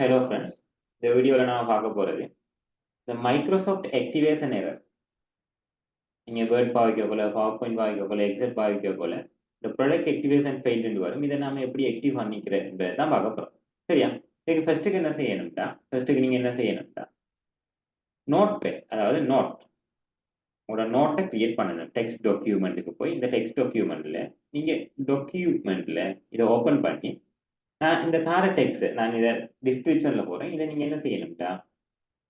Hello friends, இந்த வீடியோவில் நான் பார்க்க போகிறது இந்த மைக்ரோசாஃப்ட் ஆக்டிவேஷன் எரர். நீங்கள் வேர்ட் பாவிக்கக்குள்ள, பவர் பாவிக்கக்குள்ள, எக்ஸல் பாவிக்கக்குள்ள இந்த ப்ராடக்ட் ஆக்டிவேஷன் ஃபெயில்னு வரும். இதை நாம எப்படி ஆக்டிவ் பண்ணிக்கிறேன்றதை தான் பார்க்க போகிறோம். சரியா? இதுக்கு ஃபர்ஸ்ட்டுக்கு என்ன செய்யணும்டா, ஃபர்ஸ்ட்டுக்கு நீங்கள் என்ன செய்யணும்டா, நோட் பேட், அதாவது உங்களோட நோட்டை கிரியேட் பண்ணணும். டெக்ஸ்ட் டாக்குமெண்ட்டுக்கு போய் இந்த டெக்ஸ்ட் டாக்குமெண்ட்டில் நீங்கள் டாக்குமெண்ட்டில் இதை ஓப்பன் பண்ணி இந்த தார டெக்ஸ்ட் நான் இதை டிஸ்கிரிப்ஷனில் போகிறேன். இதை நீங்கள் என்ன செய்யணும்டா,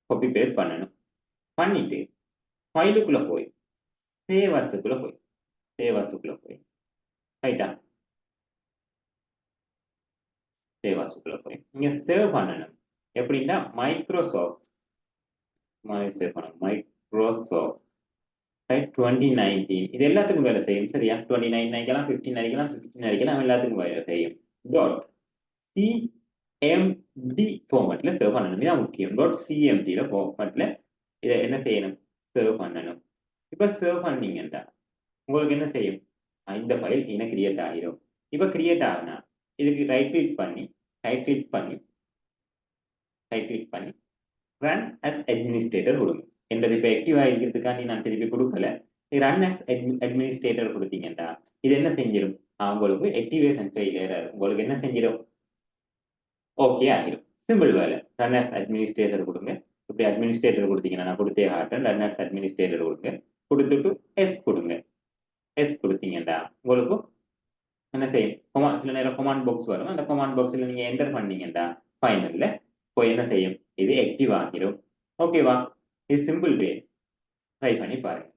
காப்பி பேஸ்ட் பண்ணணும். பண்ணிட்டு ஃபைலுக்குள்ளே போய் சேவாஸுக்குள்ளே போய் ரைட்டா, சேவாஸுக்குள்ளே போய் நீங்கள் சேவ் பண்ணணும். எப்படின்னா மைக்ரோசாஃப்ட் சேவ் பண்ணணும். மைக்ரோசாஃப்ட் 2019 இது எல்லாத்துக்கும் வேலை செய்யும். சரியா? 29 அடிக்கலாம், 15 அடிக்கலாம், 16 அடிக்கலாம், எல்லாத்துக்கும் வேலை செய்யும். .cmd ஃபார்மேட்ல சேவ் பண்ணணும். இதான் முக்கியம். .cmd ஃபார்மேட்ல இதை என்ன செய்யணும், சேவ் பண்ணணும். இப்போ சேவ் பண்ணீங்கன்னா உங்களுக்கு என்ன செய்யும், இந்த ஃபைல் என்ன கிரியேட் ஆகிடும். இப்போ கிரியேட் ஆகுனா இதுக்கு ரைட் கிளிக் பண்ணி ரன் அஸ் அட்மினிஸ்ட்ரேட்டர் கொடுங்க. என்றது இப்போ ஆக்டிவ் ஆகிருக்கிறதுக்காண்டி நான் திருப்பி கொடுக்கல. ரன் அஸ் அட்மினிஸ்ட்ரேட்டர் கொடுத்தீங்கன்னா இது என்ன செஞ்சிடும், உங்களுக்கு ஆக்டிவேஷன் ஃபெயிலியர் உங்களுக்கு என்ன செஞ்சிடும், ஓகே ஆகிடும். சிம்பிள் வேலை. ரன் அஸ் அட்மினிஸ்ட்ரேட்டர் கொடுங்க. இப்படி அட்மினிஸ்ட்ரேட்டர் கொடுத்தீங்கன்னா நான் கொடுத்தே ஆட்டேன். ரன் அஸ் அட்மினிஸ்ட்ரேட்டர் கொடுங்க. கொடுத்துட்டு எஸ் கொடுங்க. எஸ் கொடுத்தீங்கன்னா உங்களுக்கு என்ன செய்யும், சில நேரம் கமாண்ட் பாக்ஸ் வரும். அந்த கமாண்ட் பாக்ஸில் நீங்கள் என்டர் பண்ணீங்கன்னா ஃபைனலில் போய் என்ன செய்யும், இது ஆக்டிவ் ஆகிடும். ஓகேவா? இது சிம்பிள் வே. ட்ரை பண்ணி பாருங்க.